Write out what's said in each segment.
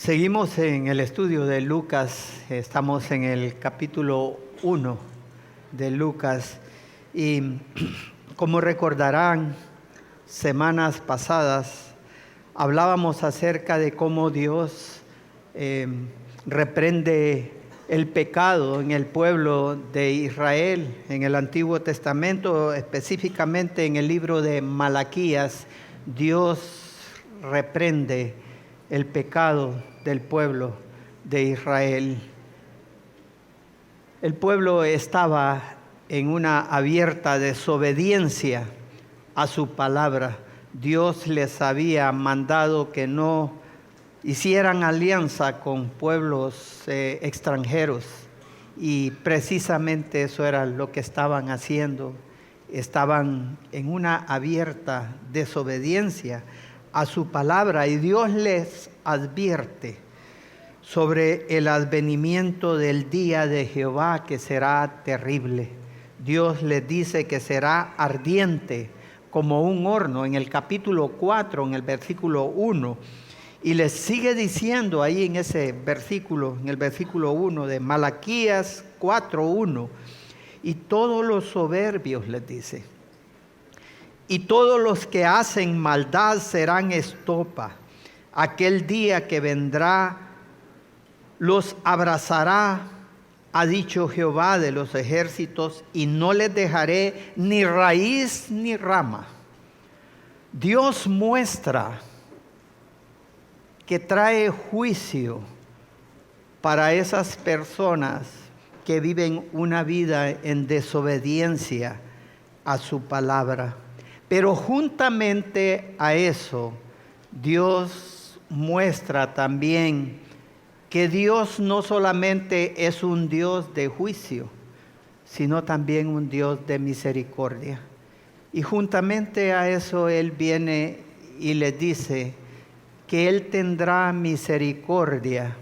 Seguimos en el estudio de Lucas, estamos en el capítulo 1 de Lucas y como recordarán, semanas pasadas hablábamos acerca de cómo Dios reprende el pecado en el pueblo de Israel, en el Antiguo Testamento, específicamente en el libro de Malaquías. Dios reprende el pecado del pueblo de Israel. El pueblo estaba en una abierta desobediencia a su palabra. Dios les había mandado que no hicieran alianza con pueblos extranjeros y precisamente eso era lo que estaban haciendo. Estaban en una abierta desobediencia a su palabra y Dios les advierte sobre el advenimiento del día de Jehová que será terrible. Dios les dice que será ardiente como un horno en el capítulo 4, en el versículo 1. Y les sigue diciendo ahí en ese versículo, en el versículo 1 de Malaquías 4:1, y todos los soberbios, les dice, y todos los que hacen maldad serán estopa. Aquel día que vendrá los abrazará, ha dicho Jehová de los ejércitos, y no les dejaré ni raíz ni rama. Dios muestra que trae juicio para esas personas que viven una vida en desobediencia a su palabra. Pero juntamente a eso, Dios muestra también que Dios no solamente es un Dios de juicio, sino también un Dios de misericordia. Y juntamente a eso Él viene y les dice que Él tendrá misericordia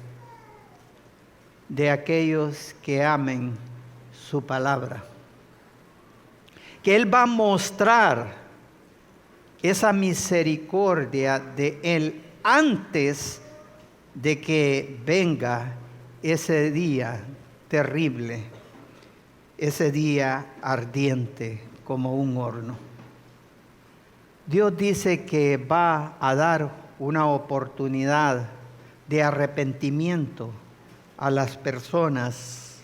de aquellos que amen su palabra. Que Él va a mostrar esa misericordia de Él antes de que venga ese día terrible, ese día ardiente como un horno. Dios dice que va a dar una oportunidad de arrepentimiento a las personas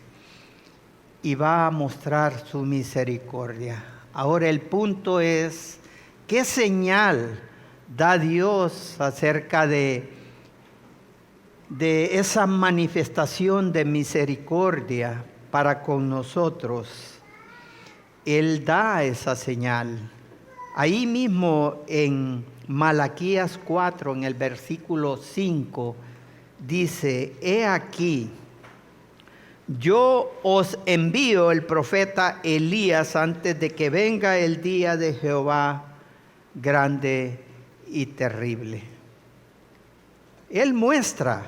y va a mostrar su misericordia. Ahora el punto es, ¿qué señal da Dios acerca de esa manifestación de misericordia para con nosotros? Él da esa señal. Ahí mismo en Malaquías 4, en el versículo 5, dice, he aquí, yo os envío el profeta Elías antes de que venga el día de Jehová grande y terrible. Él muestra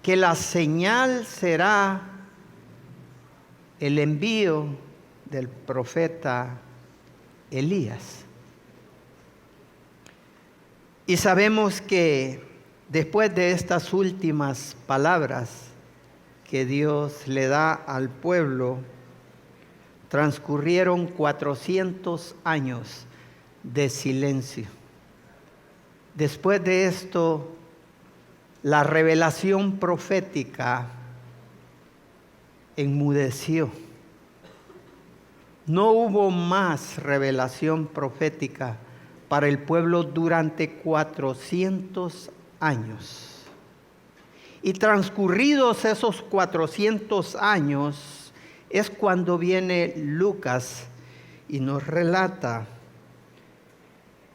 que la señal será el envío del profeta Elías. Y sabemos que después de estas últimas palabras que Dios le da al pueblo, transcurrieron 400 años de silencio. Después de esto, la revelación profética enmudeció. No hubo más revelación profética para el pueblo durante 400 años. Y transcurridos esos 400 años es cuando viene Lucas y nos relata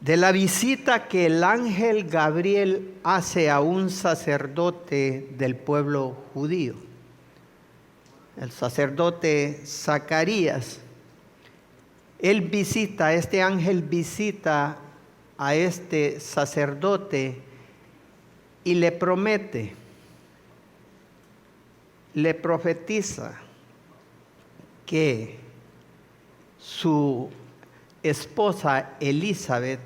de la visita que el ángel Gabriel hace a un sacerdote del pueblo judío, el sacerdote Zacarías. Este ángel visita a este sacerdote y le promete, le profetiza que su esposa Elizabeth,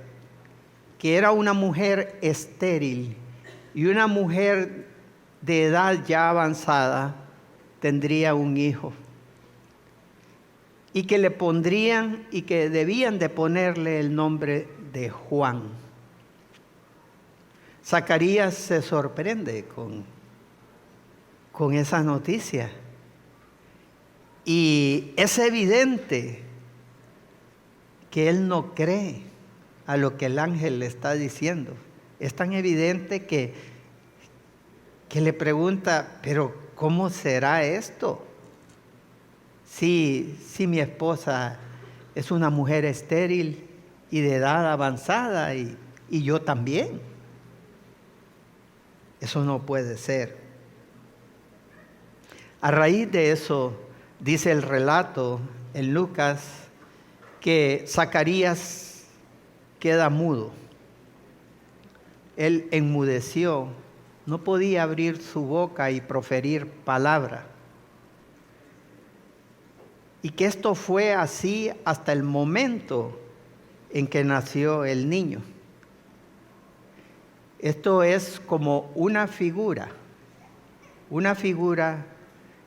que era una mujer estéril y una mujer de edad ya avanzada, tendría un hijo. Y que le pondrían y que debían de ponerle el nombre de Juan. Zacarías se sorprende con esa noticia. Y es evidente que él no cree a lo que el ángel le está diciendo. Es tan evidente que le pregunta, pero ¿cómo será esto? Si mi esposa es una mujer estéril y de edad avanzada y yo también. Eso no puede ser. A raíz de eso, dice el relato en Lucas, que Zacarías queda mudo. Él enmudeció, no podía abrir su boca y proferir palabra. Y que esto fue así hasta el momento en que nació el niño. Esto es como una figura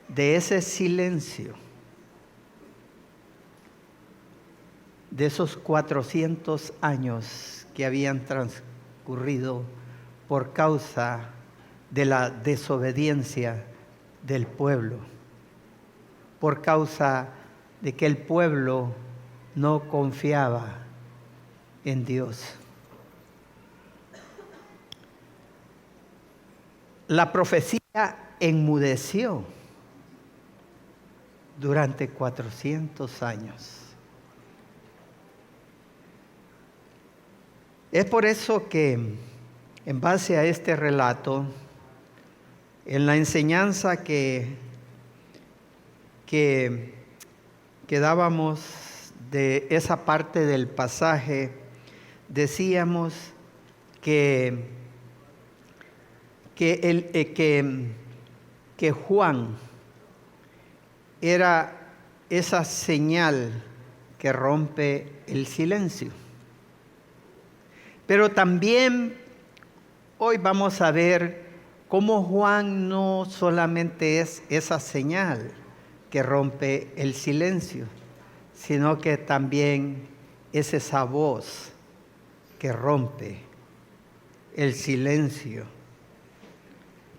de ese silencio, de esos 400 años que habían transcurrido por causa de la desobediencia del pueblo, por causa de que el pueblo no confiaba en Dios. La profecía enmudeció durante 400 años. Es por eso que, en base a este relato, en la enseñanza que dábamos de esa parte del pasaje, decíamos que Juan era esa señal que rompe el silencio. Pero también hoy vamos a ver cómo Juan no solamente es esa señal que rompe el silencio, sino que también es esa voz que rompe el silencio.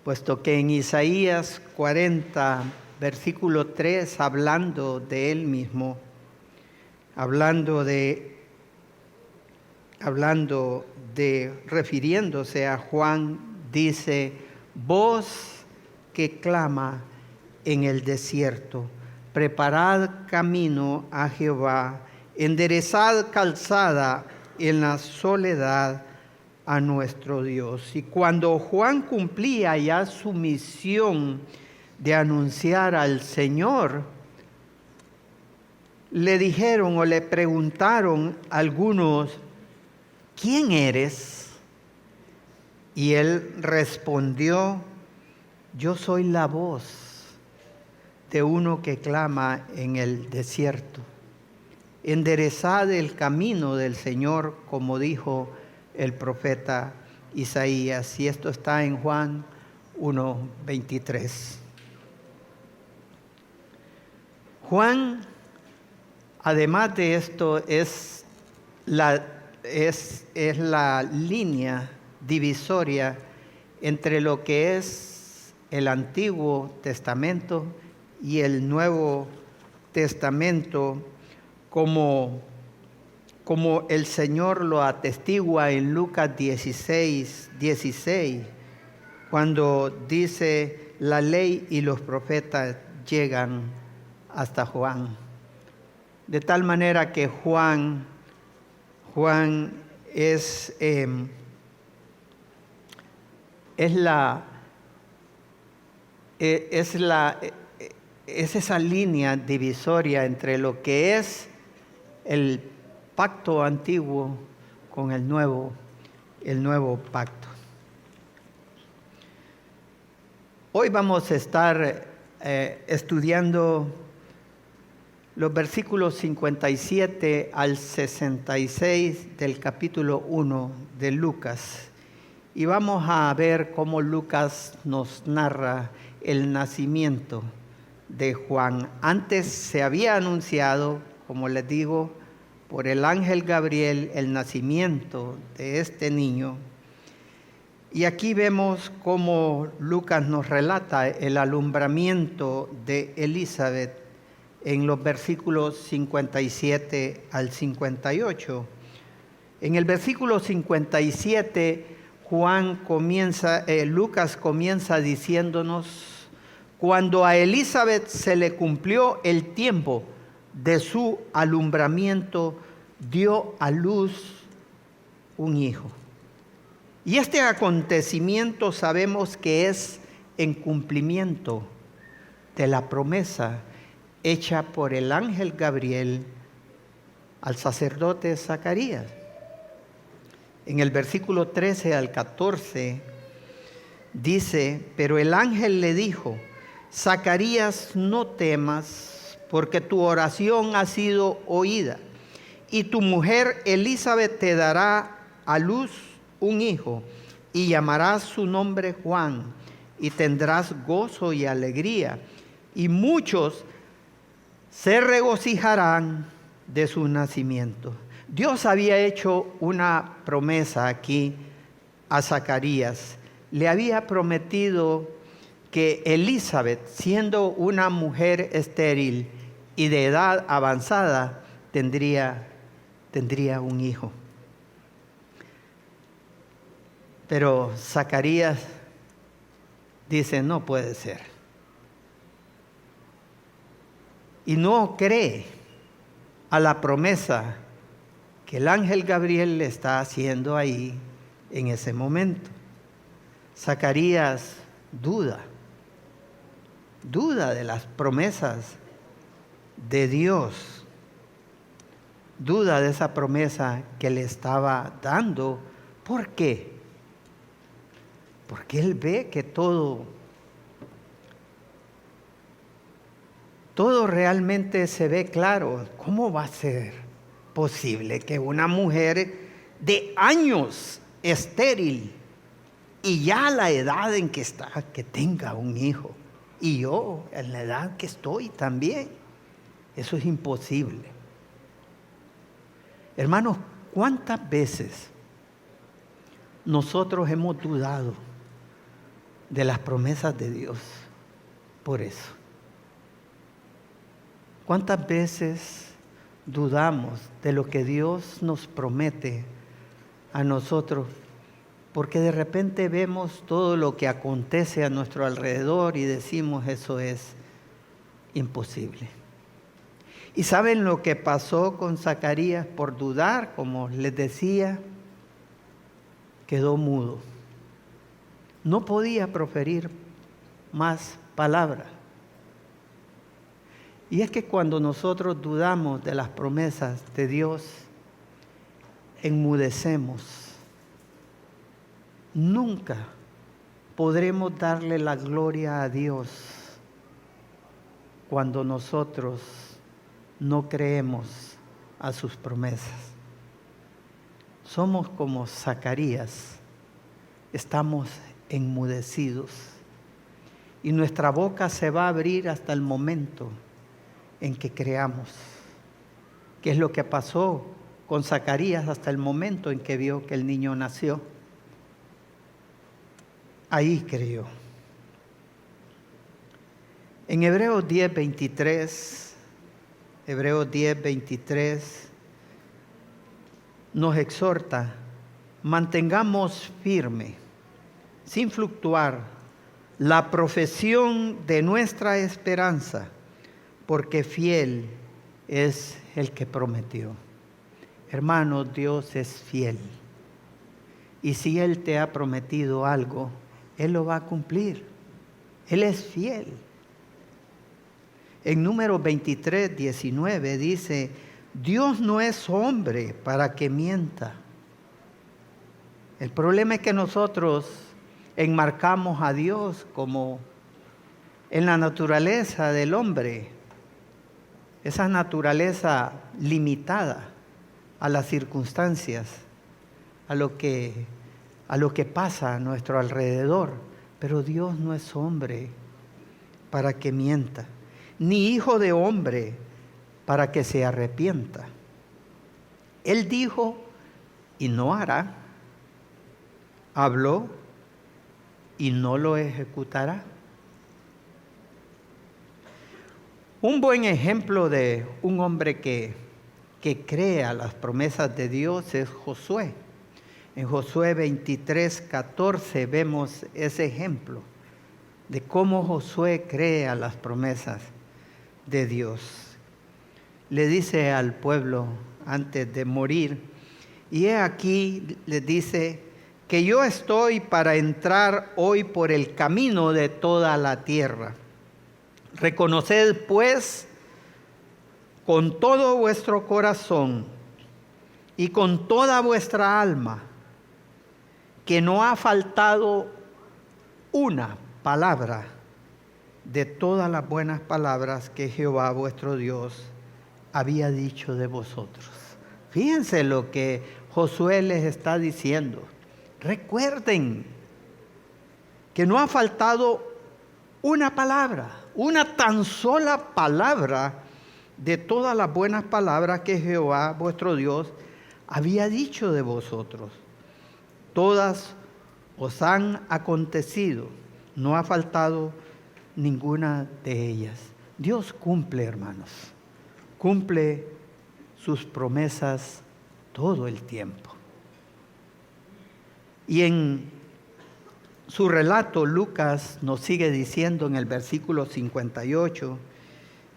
Puesto que en Isaías 40, versículo 3, hablando de él mismo, refiriéndose a Juan, dice: voz que clama en el desierto, preparad camino a Jehová, enderezad calzada en la soledad a nuestro Dios. Y cuando Juan cumplía ya su misión de anunciar al Señor, le dijeron o le preguntaron algunos: ¿quién eres? Y él respondió: yo soy la voz de uno que clama en el desierto. Enderezad el camino del Señor, como dijo el profeta Isaías. Y esto está en Juan 1:23. Juan, además de esto, es la línea divisoria entre lo que es el Antiguo Testamento y el Nuevo Testamento, como el Señor lo atestigua en Lucas 16, cuando dice: la ley y los profetas llegan hasta Juan. De tal manera que Juan es esa línea divisoria entre lo que es el pacto antiguo con el nuevo pacto. Hoy vamos a estar estudiando los versículos 57 al 66 del capítulo 1 de Lucas. y vamos a ver cómo Lucas nos narra el nacimiento de Juan. Antes se había anunciado, como les digo, por el ángel Gabriel el nacimiento de este niño. Y aquí vemos cómo Lucas nos relata el alumbramiento de Elizabeth en los versículos 57 al 58. En el versículo 57, Lucas comienza diciéndonos: cuando a Elizabeth se le cumplió el tiempo de su alumbramiento, dio a luz un hijo. Y este acontecimiento sabemos que es en cumplimiento de la promesa hecha por el ángel Gabriel al sacerdote Zacarías. En el versículo 13 al 14 dice: pero el ángel le dijo: Zacarías, no temas, porque tu oración ha sido oída, y tu mujer Elizabeth te dará a luz un hijo, y llamarás su nombre Juan, y tendrás gozo y alegría, y muchos se regocijarán de su nacimiento. Dios había hecho una promesa aquí a Zacarías. Le había prometido que Elizabeth, siendo una mujer estéril y de edad avanzada, tendría un hijo. Pero Zacarías dice: no puede ser. Y no cree a la promesa que el ángel Gabriel le está haciendo ahí en ese momento. Zacarías duda de las promesas de Dios, duda de esa promesa que le estaba dando. ¿Por qué? Porque él ve que todo realmente se ve claro. ¿Cómo va a ser posible que una mujer de años estéril y ya a la edad en que está, que tenga un hijo? Y yo en la edad que estoy también. Eso es imposible. Hermanos, ¿cuántas veces nosotros hemos dudado de las promesas de Dios por eso? ¿Cuántas veces dudamos de lo que Dios nos promete a nosotros? Porque de repente vemos todo lo que acontece a nuestro alrededor y decimos: eso es imposible. ¿Y saben lo que pasó con Zacarías por dudar? Como les decía, quedó mudo. No podía proferir más palabras. Y es que cuando nosotros dudamos de las promesas de Dios, enmudecemos. Nunca podremos darle la gloria a Dios cuando nosotros no creemos a sus promesas. Somos como Zacarías, estamos enmudecidos y nuestra boca se va a abrir hasta el momento en que creamos. ¿Qué es lo que pasó con Zacarías hasta el momento en que vio que el niño nació? Ahí creyó. En Hebreos 10:23 nos exhorta: mantengamos firme, sin fluctuar, la profesión de nuestra esperanza, porque fiel es el que prometió. Hermano, Dios es fiel. Y si Él te ha prometido algo, Él lo va a cumplir. Él es fiel. En Números 23:19 dice: Dios no es hombre para que mienta. El problema es que nosotros enmarcamos a Dios como en la naturaleza del hombre, esa naturaleza limitada a las circunstancias, a lo que a lo que pasa a nuestro alrededor. Pero Dios no es hombre para que mienta, ni hijo de hombre para que se arrepienta. Él dijo y no hará, habló y no lo ejecutará. Un buen ejemplo de un hombre que cree a las promesas de Dios es Josué. En Josué 23:14 vemos ese ejemplo de cómo Josué cree a las promesas de Dios. Le dice al pueblo antes de morir, y he aquí le dice que yo estoy para entrar hoy por el camino de toda la tierra. Reconoced pues con todo vuestro corazón y con toda vuestra alma que no ha faltado una palabra de todas las buenas palabras que Jehová vuestro Dios había dicho de vosotros. Fíjense lo que Josué les está diciendo. Recuerden que no ha faltado una palabra, una tan sola palabra de todas las buenas palabras que Jehová vuestro Dios había dicho de vosotros. Todas os han acontecido, no ha faltado ninguna de ellas. Dios cumple, hermanos, cumple sus promesas todo el tiempo. Y en su relato, Lucas nos sigue diciendo en el versículo 58,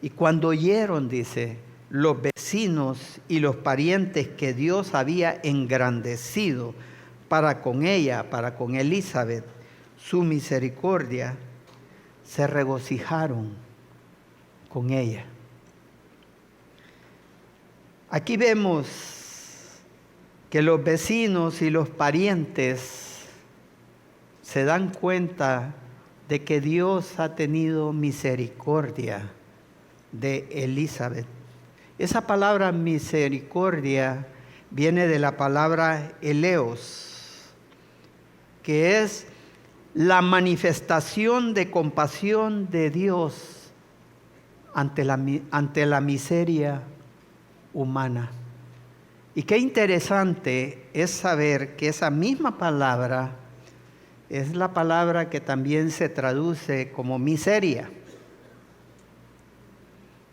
y cuando oyeron, dice, los vecinos y los parientes que Dios había engrandecido para con ella, para con Elizabeth, su misericordia, se regocijaron con ella. Aquí vemos que los vecinos y los parientes se dan cuenta de que Dios ha tenido misericordia de Elizabeth. Esa palabra misericordia viene de la palabra eleos, que es la manifestación de compasión de Dios ante la miseria humana. Y qué interesante es saber que esa misma palabra es la palabra que también se traduce como miseria.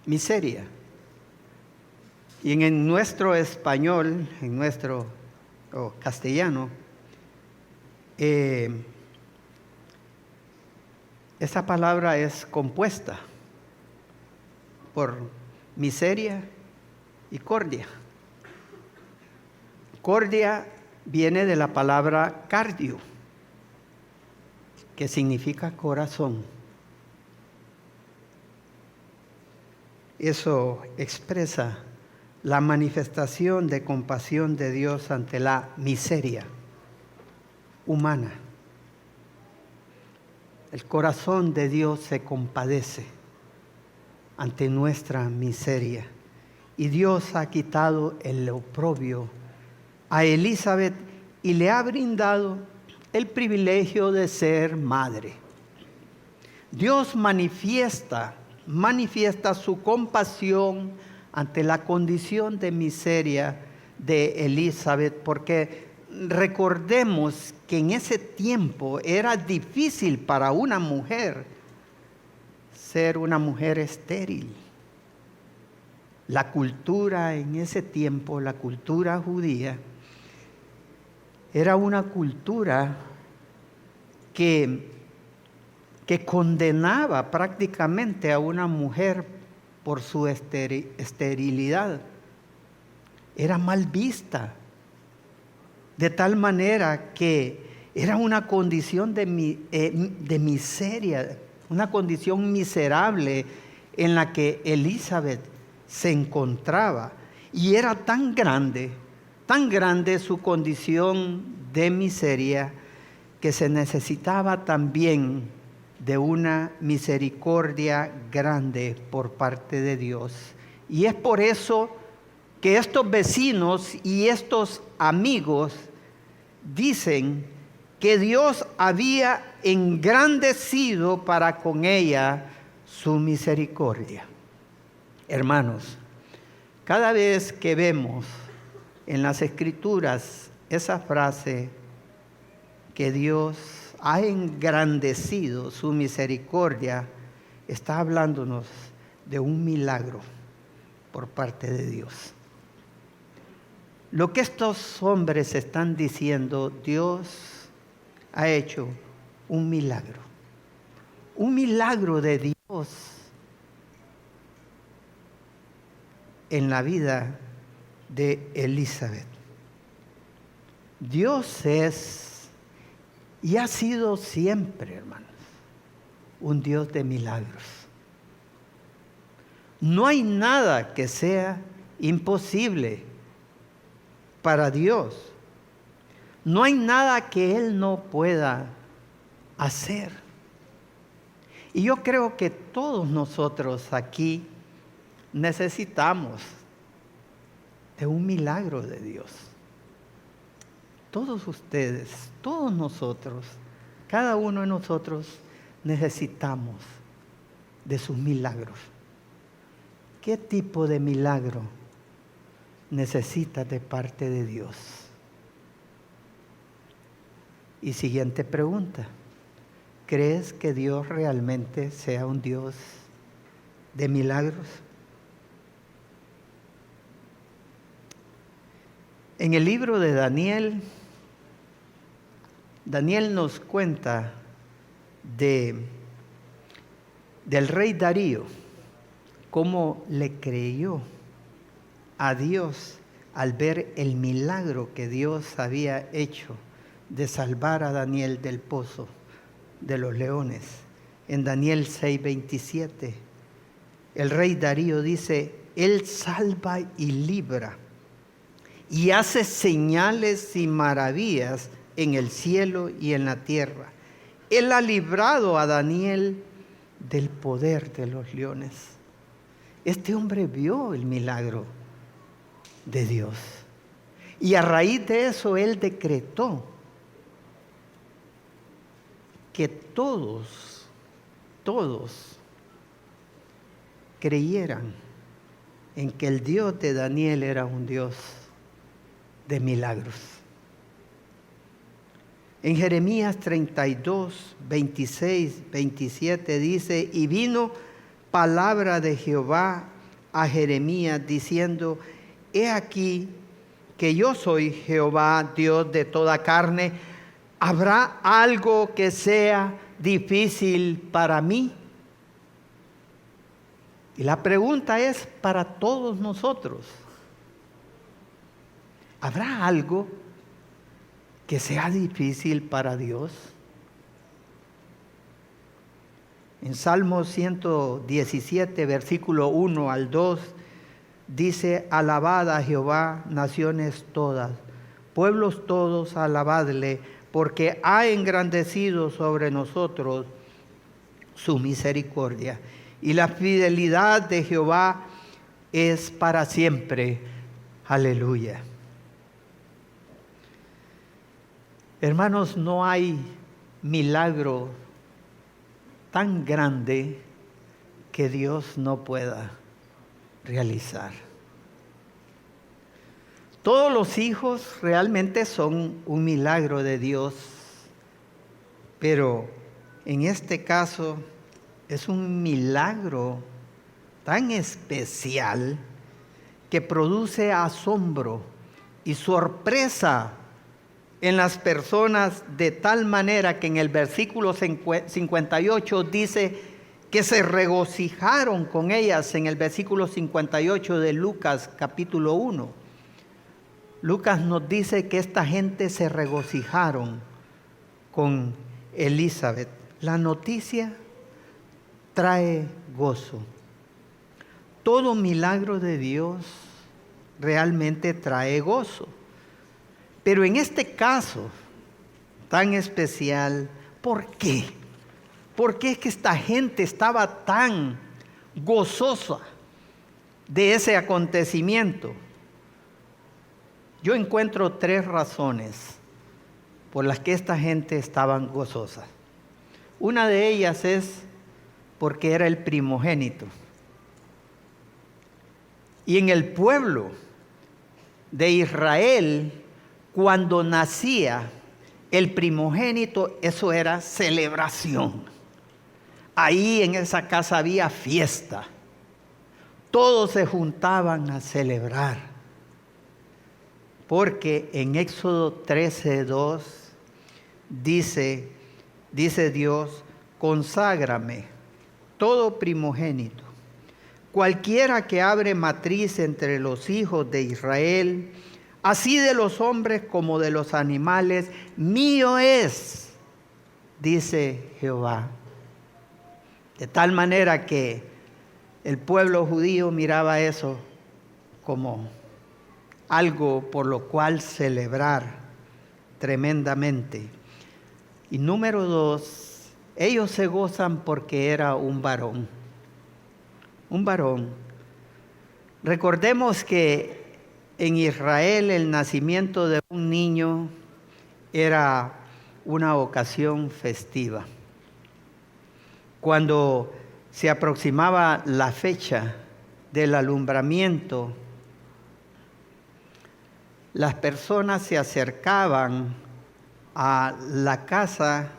Miseria. Y en nuestro español, en nuestro castellano, esa palabra es compuesta por miseria y cordia. Cordia viene de la palabra cardio, que significa corazón. Eso expresa la manifestación de compasión de Dios ante la miseria humana. El corazón de Dios se compadece ante nuestra miseria. Y Dios ha quitado el oprobio a Elizabeth y le ha brindado el privilegio de ser madre. Dios manifiesta su compasión ante la condición de miseria de Elizabeth, porque recordemos que en ese tiempo era difícil para una mujer ser una mujer estéril. La cultura en ese tiempo, la cultura judía, era una cultura que condenaba prácticamente a una mujer por su esterilidad. Era mal vista, de tal manera que era una condición de miseria, una condición miserable en la que Elizabeth se encontraba. Y era tan grande su condición de miseria, que se necesitaba también de una misericordia grande por parte de Dios. Y es por eso que estos vecinos y estos amigos dicen que Dios había engrandecido para con ella su misericordia. Hermanos, cada vez que vemos en las Escrituras esa frase que Dios ha engrandecido su misericordia, está hablándonos de un milagro por parte de Dios. Lo que estos hombres están diciendo, Dios ha hecho un milagro de Dios en la vida de Elizabeth. Dios es y ha sido siempre, hermanos, un Dios de milagros. No hay nada que sea imposible para Dios. No hay nada que Él no pueda hacer. Y yo creo que todos nosotros aquí necesitamos de un milagro de Dios. Todos ustedes, todos nosotros, cada uno de nosotros necesitamos de sus milagros. ¿Qué tipo de milagro necesitas de parte de Dios? Y siguiente pregunta, ¿crees que Dios realmente sea un Dios de milagros? En el libro de Daniel, Daniel nos cuenta del rey Darío, cómo le creyó a Dios al ver el milagro que Dios había hecho de salvar a Daniel del pozo de los leones. En Daniel 6:27, el rey Darío dice, Él salva y libra y hace señales y maravillas en el cielo y en la tierra. Él ha librado a Daniel del poder de los leones. Este hombre vio el milagro de Dios. Y a raíz de eso él decretó que todos creyeran en que el Dios de Daniel era un Dios de milagros. En Jeremías 32, 26, 27 dice, y vino palabra de Jehová a Jeremías diciendo, he aquí que yo soy Jehová, Dios de toda carne. ¿Habrá algo que sea difícil para mí? Y la pregunta es para todos nosotros. ¿Habrá algo que sea difícil para Dios? En Salmo 117, versículo 1 al 2, dice, alabad a Jehová, naciones todas, pueblos todos, alabadle, porque ha engrandecido sobre nosotros su misericordia. Y la fidelidad de Jehová es para siempre. Aleluya. Hermanos, no hay milagro tan grande que Dios no pueda realizar. Todos los hijos realmente son un milagro de Dios, pero en este caso es un milagro tan especial que produce asombro y sorpresa en las personas, de tal manera que en el versículo 58 dice que se regocijaron con ellas, en el versículo 58 de Lucas capítulo 1. Lucas nos dice que esta gente se regocijaron con Elizabeth. La noticia trae gozo. Todo milagro de Dios realmente trae gozo. Pero en este caso tan especial, ¿por qué? ¿Por qué es que esta gente estaba tan gozosa de ese acontecimiento? Yo encuentro 3 razones por las que esta gente estaban gozosas. Una de ellas es porque era el primogénito. Y en el pueblo de Israel, cuando nacía el primogénito, eso era celebración. Ahí en esa casa había fiesta. Todos se juntaban a celebrar. Porque en Éxodo 13:2 dice Dios: conságrame todo primogénito, cualquiera que abre matriz entre los hijos de Israel, así de los hombres como de los animales, mío es, dice Jehová. De tal manera que el pueblo judío miraba eso como algo por lo cual celebrar tremendamente. Y número 2, ellos se gozan porque era un varón. Un varón. Recordemos que en Israel el nacimiento de un niño era una ocasión festiva. Cuando se aproximaba la fecha del alumbramiento, las personas se acercaban a la casa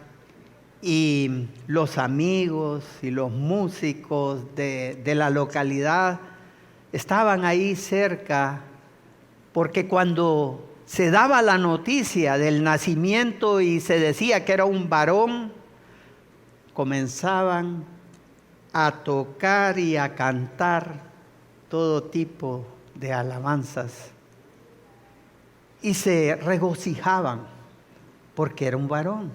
y los amigos y los músicos de la localidad estaban ahí cerca, porque cuando se daba la noticia del nacimiento y se decía que era un varón, comenzaban a tocar y a cantar todo tipo de alabanzas y se regocijaban porque era un varón.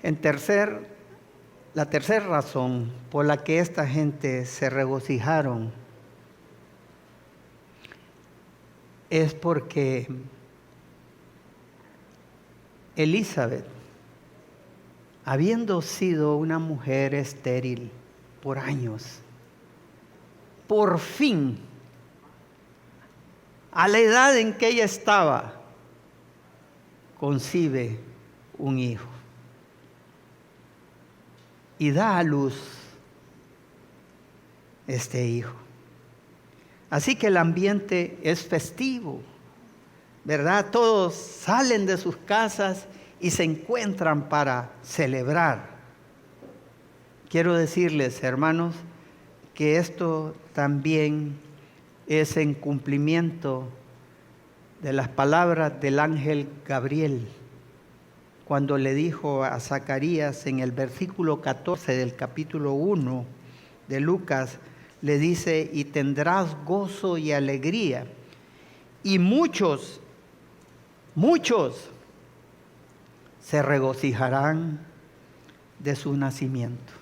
La tercera razón por la que esta gente se regocijaron es porque Elizabeth, habiendo sido una mujer estéril por años, por fin, a la edad en que ella estaba, concibe un hijo y da a luz este hijo. Así que el ambiente es festivo, ¿verdad? Todos salen de sus casas y se encuentran para celebrar. Quiero decirles, hermanos, que esto también es en cumplimiento de las palabras del ángel Gabriel, cuando le dijo a Zacarías en el versículo 14 del capítulo 1 de Lucas, le dice: y tendrás gozo y alegría, y muchos se regocijarán de su nacimiento.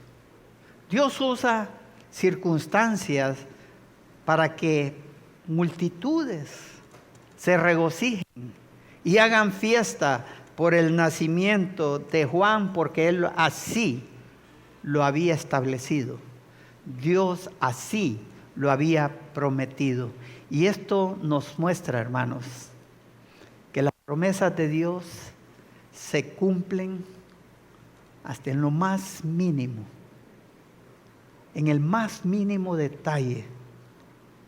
Dios usa circunstancias para que multitudes se regocijen y hagan fiesta por el nacimiento de Juan, porque Él así lo había establecido. Dios así lo había prometido. Y esto nos muestra, hermanos, que las promesas de Dios se cumplen hasta en lo más mínimo, en el más mínimo detalle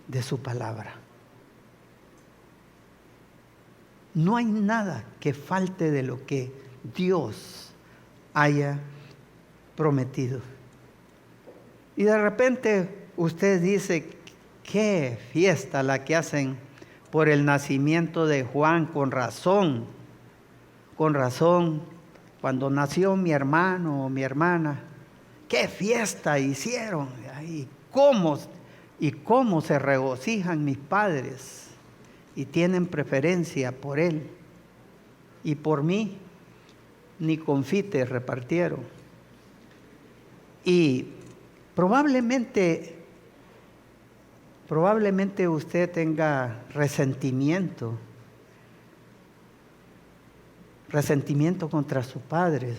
de su palabra. No hay nada que falte de lo que Dios haya prometido. Y de repente usted dice: qué fiesta la que hacen por el nacimiento de Juan, con razón, cuando nació mi hermano o mi hermana, qué fiesta hicieron, y cómo se regocijan mis padres y tienen preferencia por él, y por mí ni confites repartieron. Y probablemente usted tenga resentimiento contra su padre,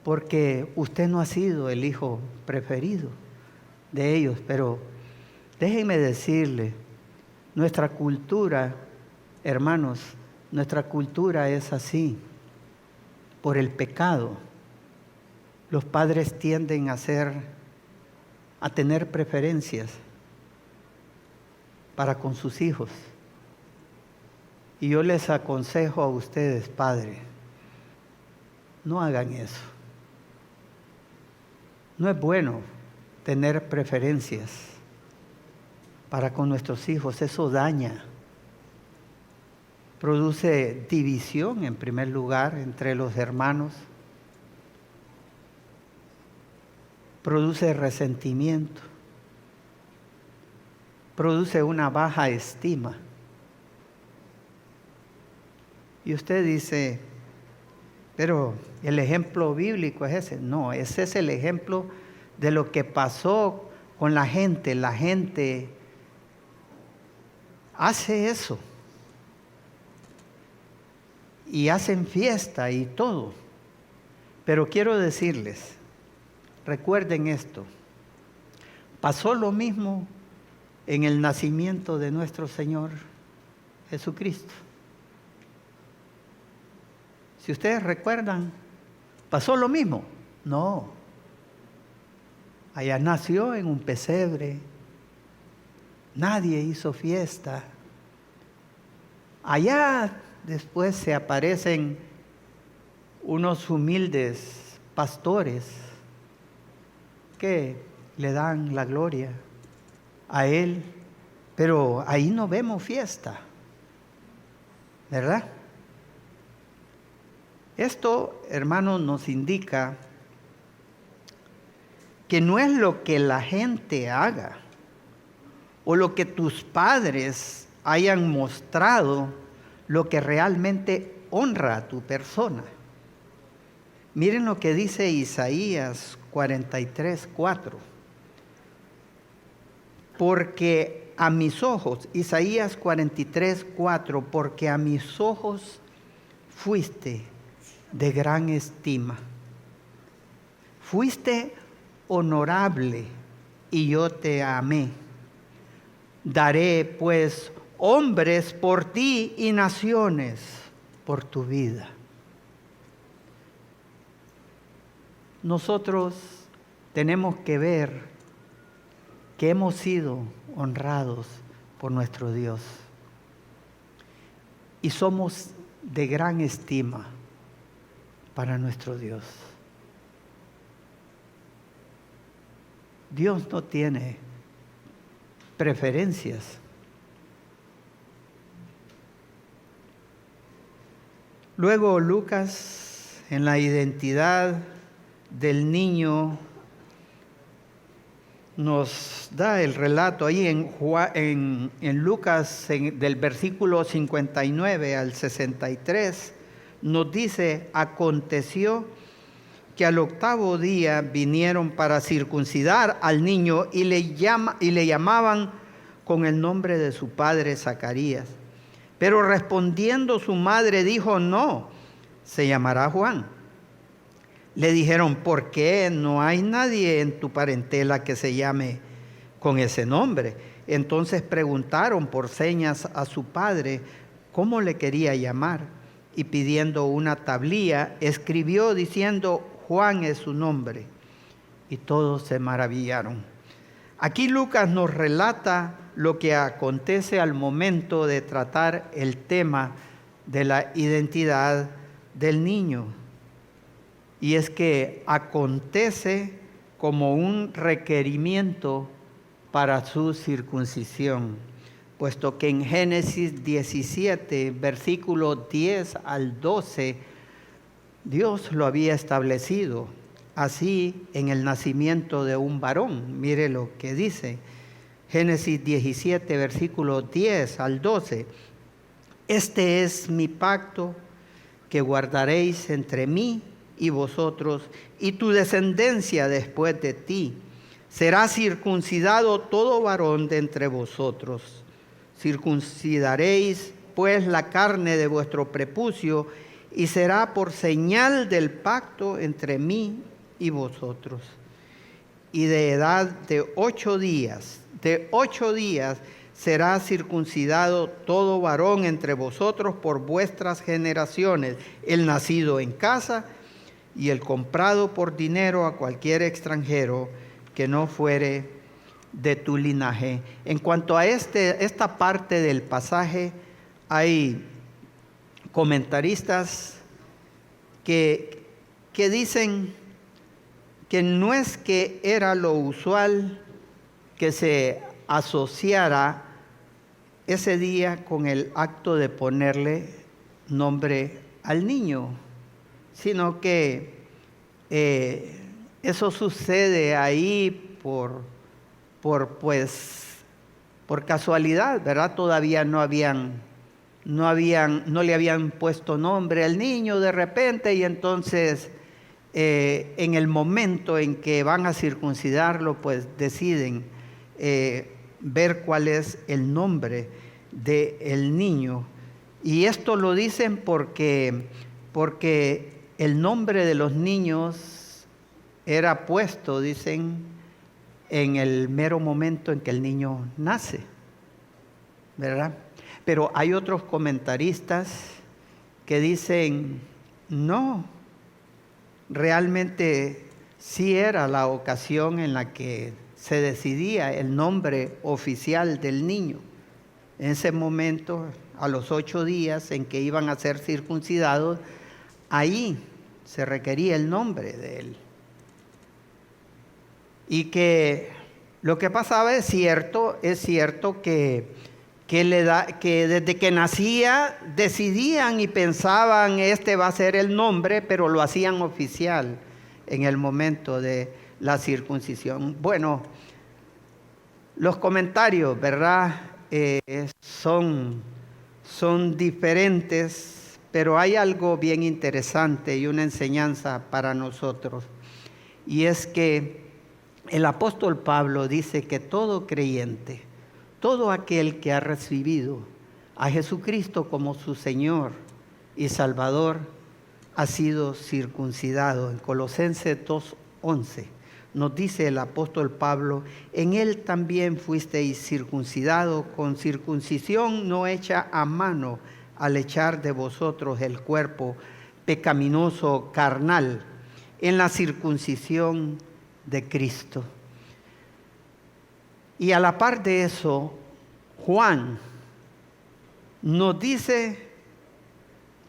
porque usted no ha sido el hijo preferido de ellos. Pero déjenme decirle, nuestra cultura, hermanos, Nuestra cultura es así, por el pecado. Los padres tienden a tener preferencias para con sus hijos. Y yo les aconsejo a ustedes, padres, no hagan eso. No es bueno tener preferencias para con nuestros hijos, eso daña. Produce división en primer lugar entre los hermanos. Produce resentimiento. Produce una baja estima. Y usted dice, pero el ejemplo bíblico es ese. No, ese es el ejemplo de lo que pasó con la gente. La gente hace eso. Y hacen fiesta y todo. Pero quiero decirles, recuerden esto, pasó lo mismo en el nacimiento de nuestro Señor Jesucristo. Si ustedes recuerdan, ¿pasó lo mismo? No. Allá nació en un pesebre, nadie hizo fiesta. Allá después se aparecen unos humildes pastores que le dan la gloria a Él, pero ahí no vemos fiesta, ¿verdad? Esto, hermanos, nos indica que no es lo que la gente haga o lo que tus padres hayan mostrado lo que realmente honra a tu persona. Miren lo que dice Isaías 43:4. Porque a mis ojos, Isaías 43:4, porque a mis ojos fuiste de gran estima. Fuiste honorable y yo te amé. Daré pues hombres por ti y naciones por tu vida. Nosotros tenemos que ver que hemos sido honrados por nuestro Dios y somos de gran estima para nuestro Dios. Dios no tiene preferencias. Luego Lucas, en la identidad del niño, nos da el relato ahí en Lucas, del versículo 59 al 63, nos dice: aconteció que al 8º día vinieron para circuncidar al niño y le llamaban con el nombre de su padre Zacarías. Pero respondiendo su madre dijo: no, se llamará Juan. Le dijeron: ¿por qué? No hay nadie en tu parentela que se llame con ese nombre. Entonces preguntaron por señas a su padre cómo le quería llamar. Y pidiendo una tablilla, escribió diciendo: Juan es su nombre. Y todos se maravillaron. Aquí Lucas nos relata lo que acontece al momento de tratar el tema de la identidad del niño. Y es que acontece como un requerimiento para su circuncisión, puesto que en Génesis 17, versículo 10 al 12, Dios lo había establecido así en el nacimiento de un varón. Mire lo que dice Génesis 17, versículo 10 al 12. Este es mi pacto que guardaréis entre mí y vosotros y tu descendencia después de ti. Será circuncidado todo varón de entre vosotros. Circuncidaréis pues la carne de vuestro prepucio y será por señal del pacto entre mí y vosotros. Y de edad de 8 días será circuncidado todo varón entre vosotros por vuestras generaciones, el nacido en casa y el comprado por dinero a cualquier extranjero que no fuere de tu linaje. En cuanto a esta parte del pasaje, hay comentaristas que dicen que no es que era lo usual que se asociara ese día con el acto de ponerle nombre al niño, sino que eso sucede ahí por casualidad, ¿verdad? Todavía no le habían puesto nombre al niño de repente, y entonces en el momento en que van a circuncidarlo, pues deciden ver cuál es el nombre del niño. Y esto lo dicen porque el nombre de los niños era puesto, dicen, en el mero momento en que el niño nace, ¿verdad? Pero hay otros comentaristas que dicen, no, realmente sí era la ocasión en la que se decidía el nombre oficial del niño. En ese momento, a los 8 días en que iban a ser circuncidados, ahí se requería el nombre de él. Y que lo que pasaba es cierto que desde que nacía decidían y pensaban este va a ser el nombre, pero lo hacían oficial en el momento de la circuncisión. Bueno, los comentarios, ¿verdad? Son diferentes, pero hay algo bien interesante y una enseñanza para nosotros. Y es que el apóstol Pablo dice que todo creyente, todo aquel que ha recibido a Jesucristo como su Señor y Salvador, ha sido circuncidado. En Colosenses 2:11 nos dice el apóstol Pablo, en él también fuisteis circuncidado con circuncisión no hecha a mano, al echar de vosotros el cuerpo pecaminoso carnal, en la circuncisión de Cristo. Y a la par de eso, Juan nos dice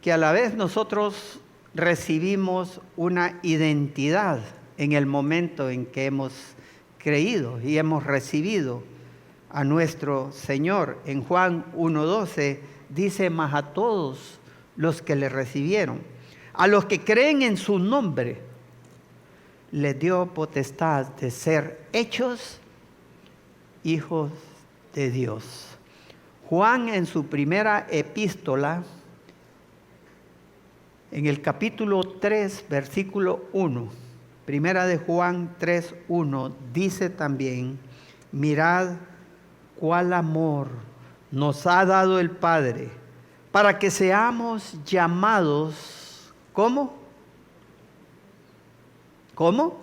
que a la vez nosotros recibimos una identidad en el momento en que hemos creído y hemos recibido a nuestro Señor. En Juan 1:12 dice, mas a todos los que le recibieron, a los que creen en su nombre, les dio potestad de ser hechos hijos de Dios. Juan en su primera epístola, en el capítulo 3, versículo 1, primera de Juan 3:1, dice también, mirad cuál amor nos ha dado el Padre, para que seamos llamados, ¿cómo? ¿Cómo?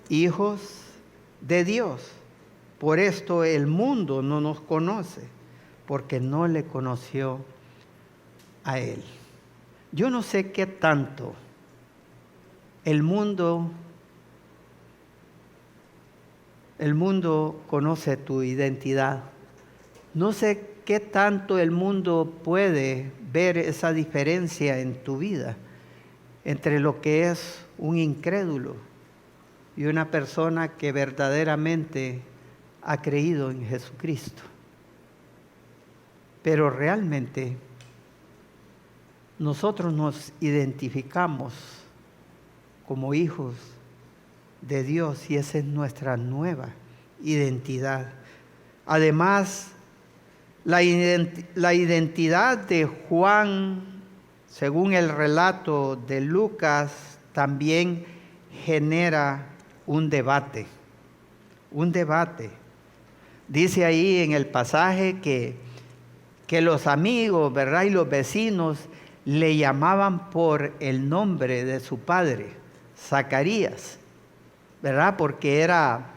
Hijos de Dios. Por esto el mundo no nos conoce, porque no le conoció a Él. Yo no sé qué tanto el mundo conoce tu identidad. No sé qué tanto el mundo puede ver esa diferencia en tu vida entre lo que es un incrédulo y una persona que verdaderamente ha creído en Jesucristo. Pero realmente nosotros nos identificamos como hijos de Dios y esa es nuestra nueva identidad. Además, la identidad de Juan, según el relato de Lucas, también genera un debate. Dice ahí en el pasaje que los amigos, ¿verdad? Y los vecinos le llamaban por el nombre de su padre, Zacarías, ¿verdad? Porque era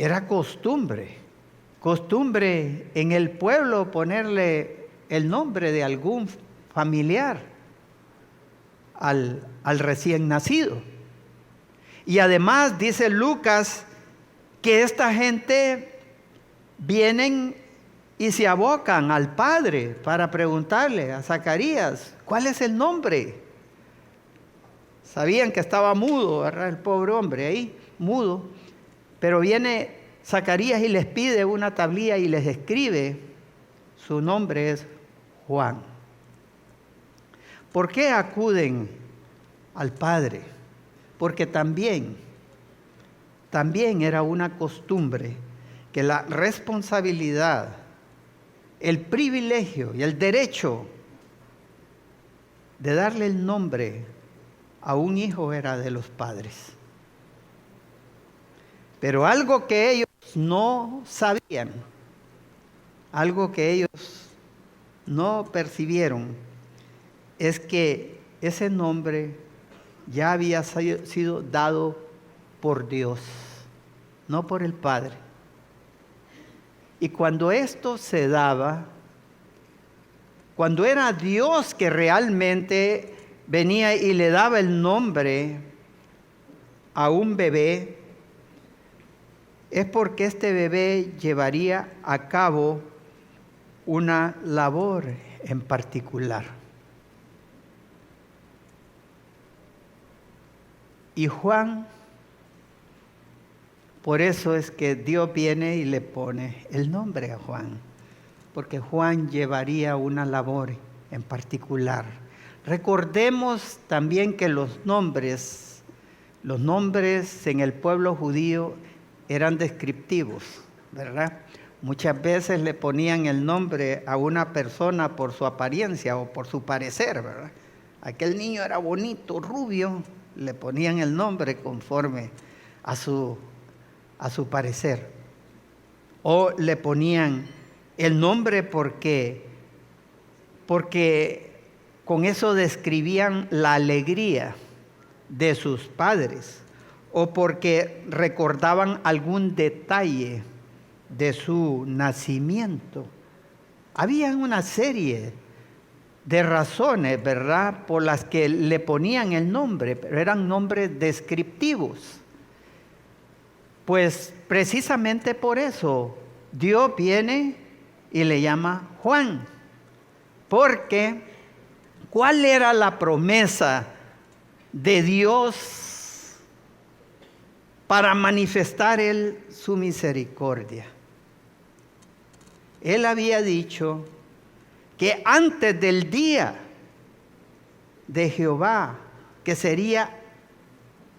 Era costumbre en el pueblo ponerle el nombre de algún familiar al recién nacido. Y además dice Lucas que esta gente vienen y se abocan al padre para preguntarle a Zacarías, ¿cuál es el nombre? Sabían que estaba mudo, ¿verdad? El pobre hombre ahí, mudo. Pero viene Zacarías y les pide una tablilla y les escribe, su nombre es Juan. ¿Por qué acuden al Padre? Porque también era una costumbre que la responsabilidad, el privilegio y el derecho de darle el nombre a un hijo era de los padres. Pero algo que ellos no sabían, algo que ellos no percibieron, es que ese nombre ya había sido dado por Dios, no por el Padre. Y cuando esto se daba, cuando era Dios que realmente venía y le daba el nombre a un bebé, es porque este bebé llevaría a cabo una labor en particular. Y Juan, por eso es que Dios viene y le pone el nombre a Juan, porque Juan llevaría una labor en particular. Recordemos también que los nombres en el pueblo judío eran descriptivos, ¿verdad? Muchas veces le ponían el nombre a una persona por su apariencia o por su parecer, ¿verdad? Aquel niño era bonito, rubio, le ponían el nombre conforme a su parecer. O le ponían el nombre porque con eso describían la alegría de sus padres, o porque recordaban algún detalle de su nacimiento. Había una serie de razones, ¿verdad?, por las que le ponían el nombre, pero eran nombres descriptivos. Pues precisamente por eso Dios viene y le llama Juan, porque ¿cuál era la promesa de Dios para manifestar Él su misericordia? Él había dicho que antes del día de Jehová, que sería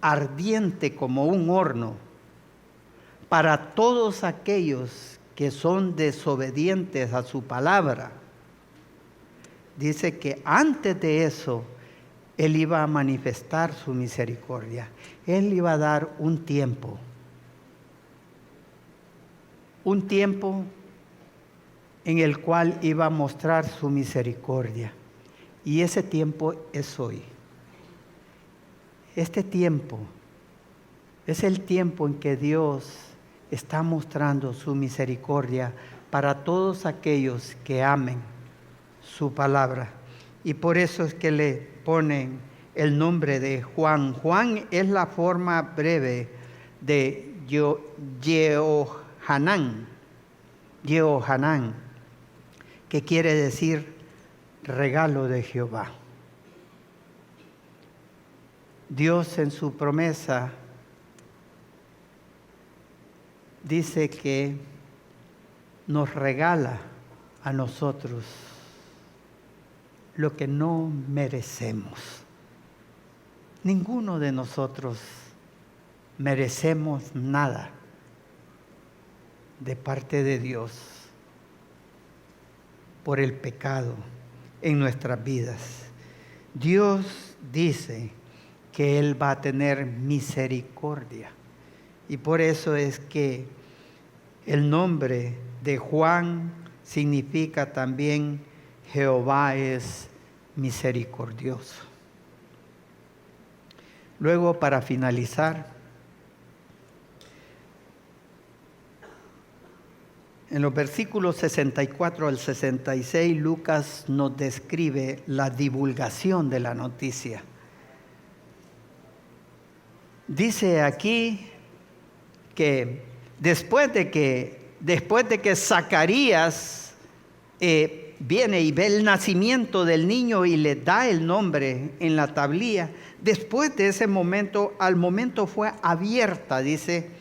ardiente como un horno para todos aquellos que son desobedientes a su palabra, dice que antes de eso Él iba a manifestar su misericordia. Él iba a dar un tiempo en el cual iba a mostrar su misericordia. Y ese tiempo es hoy. Este tiempo es el tiempo en que Dios está mostrando su misericordia para todos aquellos que amen su palabra. Y por eso es que le ponen el nombre de Juan. Juan es la forma breve de Yehohanán, que quiere decir regalo de Jehová. Dios en su promesa dice que nos regala a nosotros lo que no merecemos. Ninguno de nosotros merecemos nada de parte de Dios por el pecado en nuestras vidas. Dios dice que Él va a tener misericordia. Y por eso es que el nombre de Juan significa también Jehová es misericordioso. Luego, para finalizar, En los versículos 64 al 66, Lucas nos describe la divulgación de la noticia. Dice aquí que después de que Zacarías viene y ve el nacimiento del niño y le da el nombre en la tablilla, después de ese momento, al momento fue abierta, dice,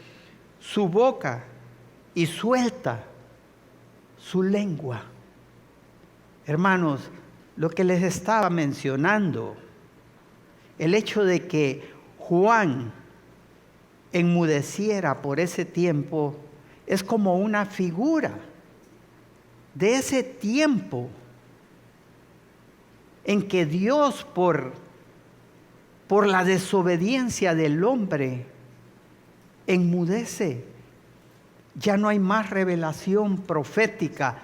su boca y suelta su lengua. Hermanos, lo que les estaba mencionando, el hecho de que Juan enmudeciera por ese tiempo, es como una figura de ese tiempo en que Dios, por la desobediencia del hombre, enmudece. Ya no hay más revelación profética.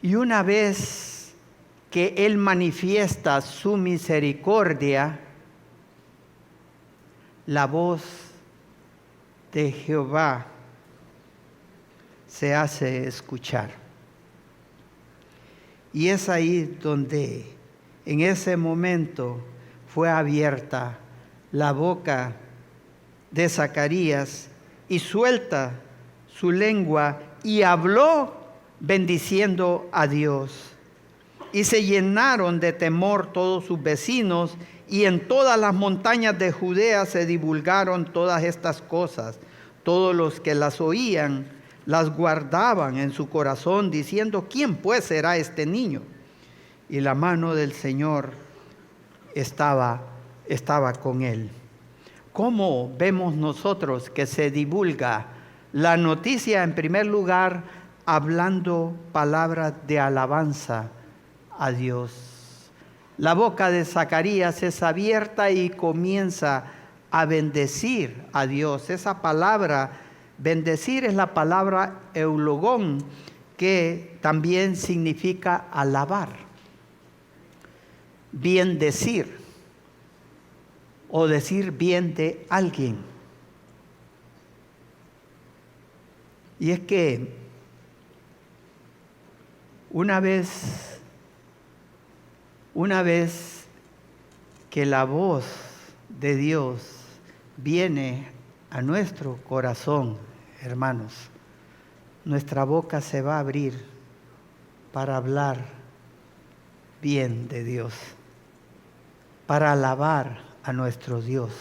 Y una vez que Él manifiesta su misericordia, la voz de Jehová se hace escuchar. Y es ahí donde en ese momento fue abierta la boca de Zacarías y suelta su lengua y habló bendiciendo a Dios. Y se llenaron de temor todos sus vecinos, y en todas las montañas de Judea se divulgaron todas estas cosas. Todos los que las oían las guardaban en su corazón, diciendo: ¿quién pues será este niño? Y la mano del Señor estaba con él. ¿Cómo vemos nosotros que se divulga la noticia? En primer lugar, hablando palabras de alabanza a Dios. La boca de Zacarías es abierta y comienza a bendecir a Dios. Esa palabra bendecir es la palabra eulogón, que también significa alabar, bien decir o decir bien de alguien. Y es que una vez que la voz de Dios viene a nuestro corazón, hermanos, nuestra boca se va a abrir para hablar bien de Dios, para alabar a nuestro Dios.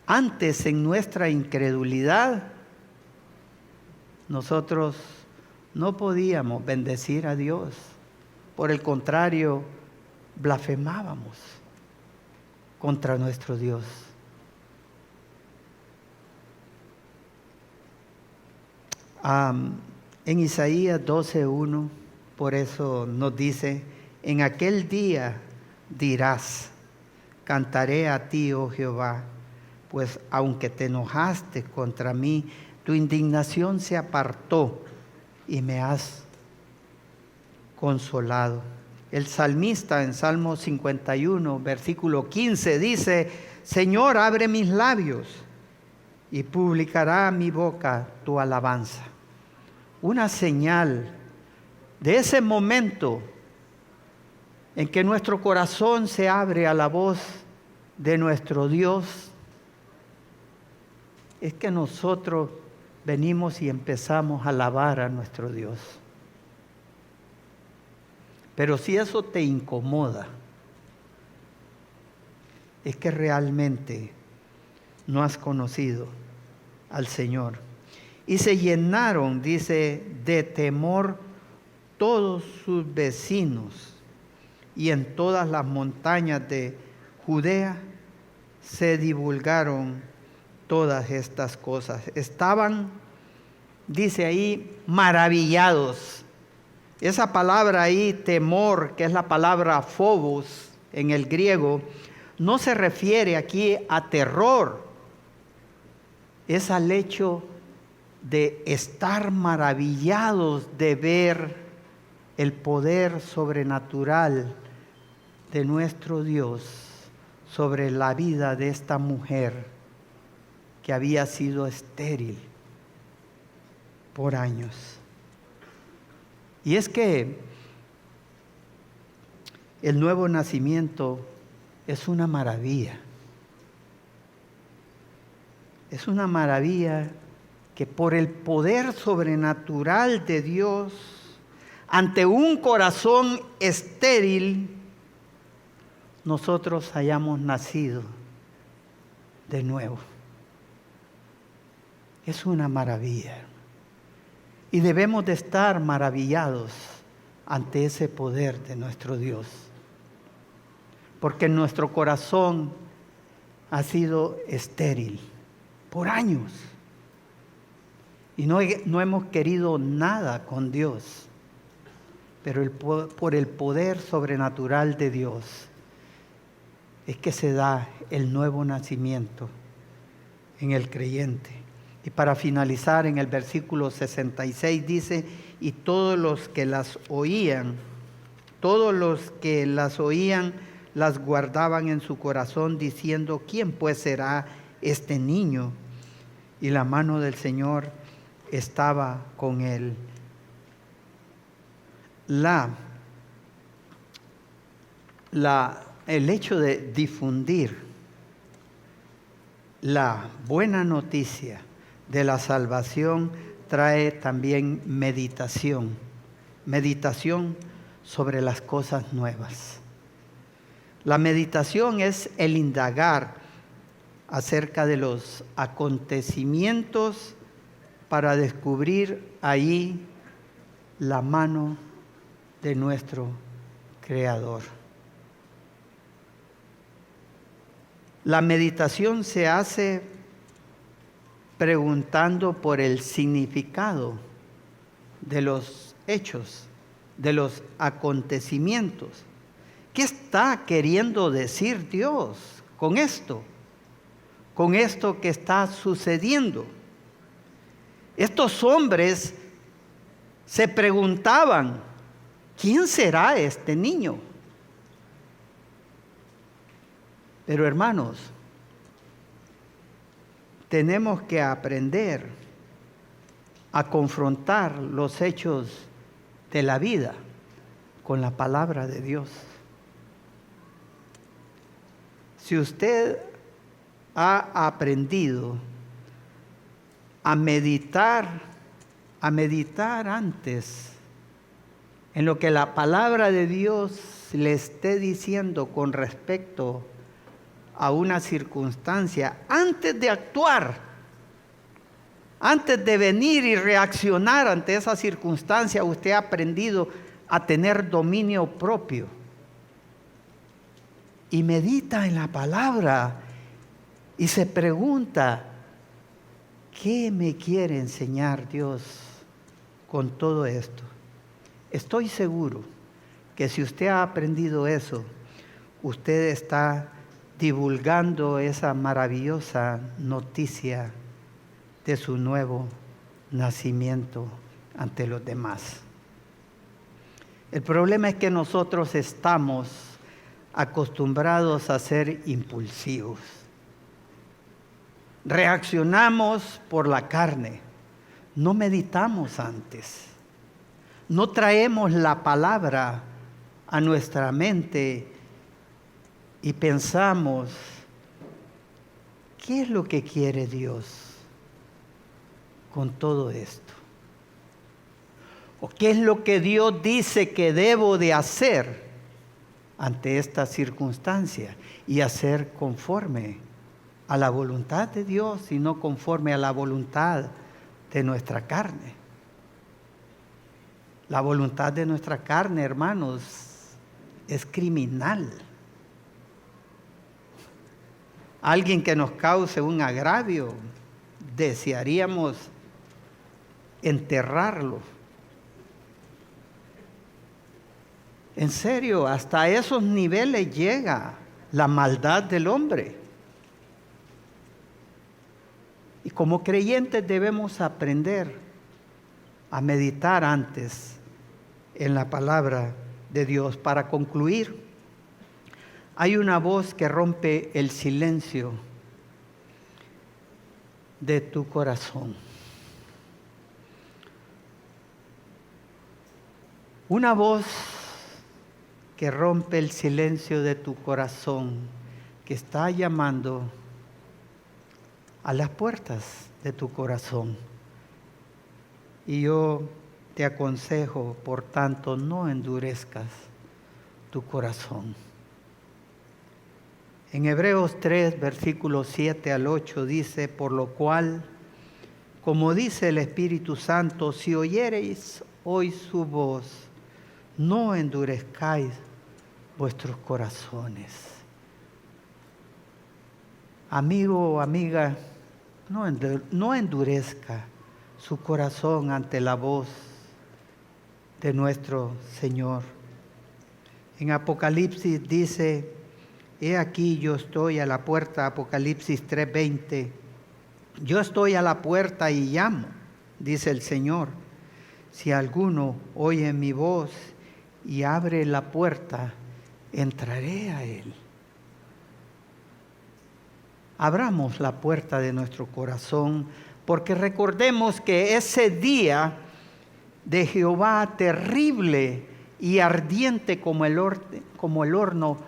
Antes, en nuestra incredulidad, nosotros no podíamos bendecir a Dios. Por el contrario, blasfemábamos contra nuestro Dios. En Isaías 12:1, por eso nos dice: en aquel día dirás, cantaré a ti, oh Jehová, pues aunque te enojaste contra mí, tu indignación se apartó y me has consolado. El salmista en Salmo 51, versículo 15 dice: Señor, abre mis labios y publicará mi boca tu alabanza. Una señal de ese momento en que nuestro corazón se abre a la voz de nuestro Dios es que nosotros venimos y empezamos a alabar a nuestro Dios. Pero si eso te incomoda, es que realmente no has conocido al Señor. Y se llenaron, dice, de temor todos sus vecinos, y en todas las montañas de Judea se divulgaron todas estas cosas. Estaban, dice ahí, maravillados. Esa palabra ahí, temor, que es la palabra phobos en el griego, no se refiere aquí a terror. Es al hecho de estar maravillados de ver el poder sobrenatural de nuestro Dios sobre la vida de esta mujer que había sido estéril por años. Y es que el nuevo nacimiento es una maravilla. Es una maravilla que por el poder sobrenatural de Dios, ante un corazón estéril, nosotros hayamos nacido de nuevo. Es una maravilla. Y debemos de estar maravillados ante ese poder de nuestro Dios. Porque nuestro corazón ha sido estéril por años. Y no hemos querido nada con Dios. Pero por el poder sobrenatural de Dios es que se da el nuevo nacimiento en el creyente. Y para finalizar, en el versículo 66 dice: y todos los que las oían, las guardaban en su corazón, diciendo: ¿quién pues será este niño? Y la mano del Señor estaba con él. El hecho de difundir la buena noticia de la salvación trae también meditación sobre las cosas nuevas. La meditación es el indagar acerca de los acontecimientos para descubrir allí la mano de nuestro Creador. La meditación se hace preguntando por el significado de los hechos, de los acontecimientos. ¿Qué está queriendo decir Dios con esto? Con esto que está sucediendo. Estos hombres se preguntaban: ¿quién será este niño? Pero hermanos, tenemos que aprender a confrontar los hechos de la vida con la palabra de Dios. Si usted ha aprendido a meditar antes en lo que la palabra de Dios le esté diciendo con respecto a una circunstancia, antes de actuar, antes de venir y reaccionar ante esa circunstancia, usted ha aprendido a tener dominio propio. Y medita en la palabra y se pregunta: ¿qué me quiere enseñar Dios con todo esto? Estoy seguro que si usted ha aprendido eso, usted está divulgando esa maravillosa noticia de su nuevo nacimiento ante los demás. El problema es que nosotros estamos acostumbrados a ser impulsivos. Reaccionamos por la carne, no meditamos antes, no traemos la palabra a nuestra mente y pensamos: ¿qué es lo que quiere Dios con todo esto? ¿O qué es lo que Dios dice que debo de hacer ante esta circunstancia? Y hacer conforme a la voluntad de Dios y no conforme a la voluntad de nuestra carne. La voluntad de nuestra carne, hermanos, es criminal. Alguien que nos cause un agravio, desearíamos enterrarlo. En serio, hasta esos niveles llega la maldad del hombre. Y como creyentes debemos aprender a meditar antes en la palabra de Dios. Para concluir, hay una voz que rompe el silencio de tu corazón. Una voz que rompe el silencio de tu corazón, que está llamando a las puertas de tu corazón. Y yo te aconsejo, por tanto, no endurezcas tu corazón. En Hebreos 3, versículos 7 al 8 dice, por lo cual, como dice el Espíritu Santo, si oyereis hoy su voz, no endurezcáis vuestros corazones. Amigo o amiga, no endurezca su corazón ante la voz de nuestro Señor. En Apocalipsis dice, he aquí yo estoy a la puerta, Apocalipsis 3:20. Yo estoy a la puerta y llamo, dice el Señor. Si alguno oye mi voz y abre la puerta, entraré a él. Abramos la puerta de nuestro corazón, porque recordemos que ese día de Jehová terrible y ardiente como el horno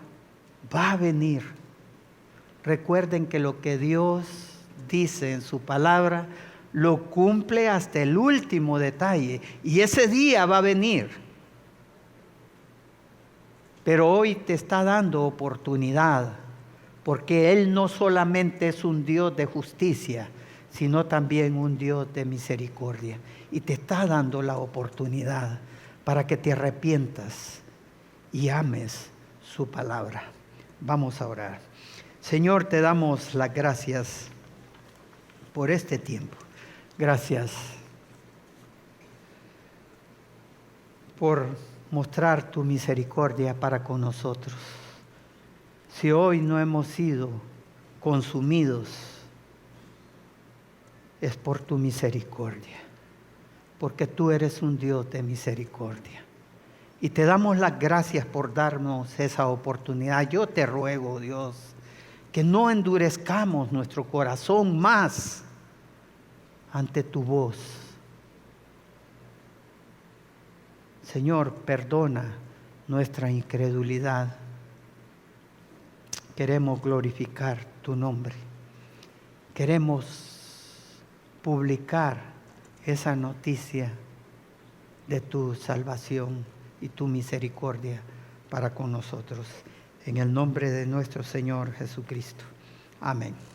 va a venir. Recuerden que lo que Dios dice en su palabra lo cumple hasta el último detalle, y ese día va a venir. Pero hoy te está dando oportunidad, porque Él no solamente es un Dios de justicia, sino también un Dios de misericordia. Y te está dando la oportunidad para que te arrepientas y ames su palabra. Vamos a orar. Señor, te damos las gracias por este tiempo. Gracias por mostrar tu misericordia para con nosotros. Si hoy no hemos sido consumidos, es por tu misericordia, porque tú eres un Dios de misericordia. Y te damos las gracias por darnos esa oportunidad. Yo te ruego, Dios, que no endurezcamos nuestro corazón más ante tu voz. Señor, perdona nuestra incredulidad. Queremos glorificar tu nombre. Queremos publicar esa noticia de tu salvación y tu misericordia para con nosotros. En el nombre de nuestro Señor Jesucristo. Amén.